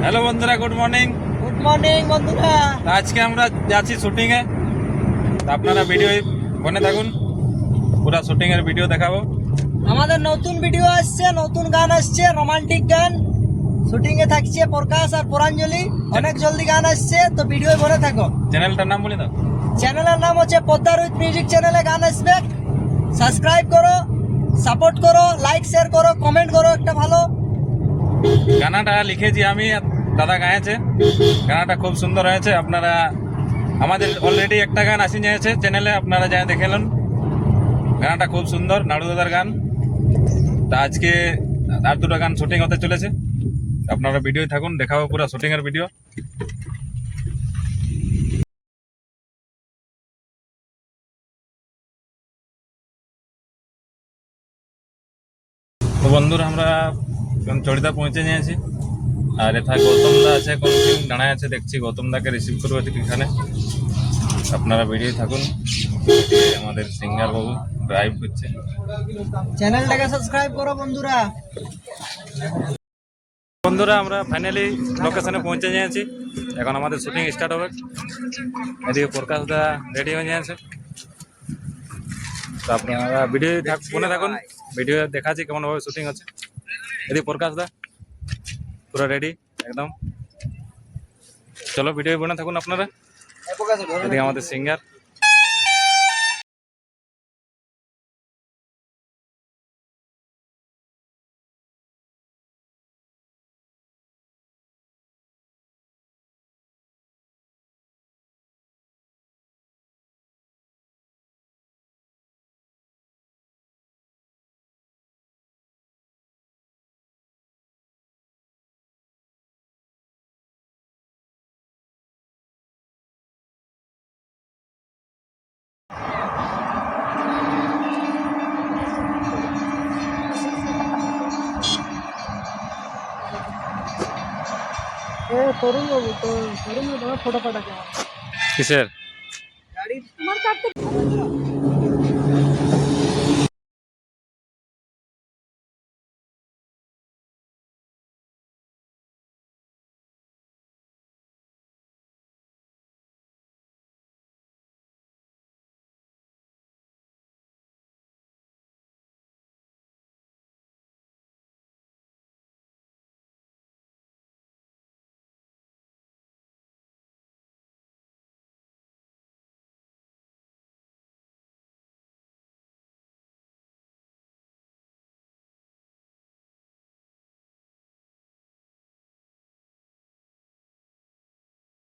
Hello বন্ধুরা, good morning. Good morning বন্ধুরা। আজকে আমরা যাচ্ছি শুটিংয়ে, আপনারা ভিডিও বনে থাকুন, পুরো শুটিং এর ভিডিও দেখাবো। আমাদের নতুন ভিডিও আসছে, নতুন গান আসছে, রোমান্টিক গান। শুটিং এ থাকছে প্রকাশ আর পরাঞ্জলি। অনেক জলদি গান আসছে, তো ভিডিও বনে থাকো। চ্যানেলটার নাম বলি দাও। চ্যানেলের নাম হচ্ছে পদ্মার উইথ মিউজিক। চ্যানেলে গান আসবে, সাবস্ক্রাইব করো, সাপোর্ট করো, লাইক শেয়ার করো, কমেন্ট করো। একটা ভালো গানাটা লিখেছি আমি, দাদা গাইছে। গানাটা খুব সুন্দর হয়েছে। আপনারা আমাদের অলরেডি একটা গান আসি নিয়েছে চ্যানেলে, আপনারা যা দেখেলেন। গানাটা খুব সুন্দর, নাড়ু দাদার গান। তা আজকে আর দুটো গান শুটিং হতে চলেছে, আপনারা ভিডিও থাকুন, দেখাবো পুরো শুটিং এর ভিডিও। তো বন্ধুরা, আমরা চড়িদা পৌঁছে নিয়েছি, আর এথায় গৌতম দা আছে, কোনদিন দাঁড়ায় আছে, দেখছি গৌতম দাকে রিসিভ করবো এখানে। আপনারা ভিডিও থাকুন। আমাদের সিঙ্গার বাবু ড্রাইভ করছে। চ্যানেলটাকে সাবস্ক্রাইব করো বন্ধুরা। বন্ধুরা, আমরা ফাইনালি লোকেশনে পৌঁছে নিয়েছি। এখন আমাদের শুটিং স্টার্ট হবে। এদিকে প্রকাশ দা রেডি হয়ে নিয়েছে। তো আপনারা ভিডিও মনে থাকুন, ভিডিও দেখাচ্ছি কেমনভাবে শুটিং হচ্ছে। এদিকে প্রকাশ দা পুরো রেডি একদম। চলো ভিডিও বনে থাকুন আপনারা। এদিকে আমাদের সিঙ্গার। তরুণ বাবু, তো তরুণ বাবু ফটো পাঠাকে কিসের গাড়ি তোমার কাটতে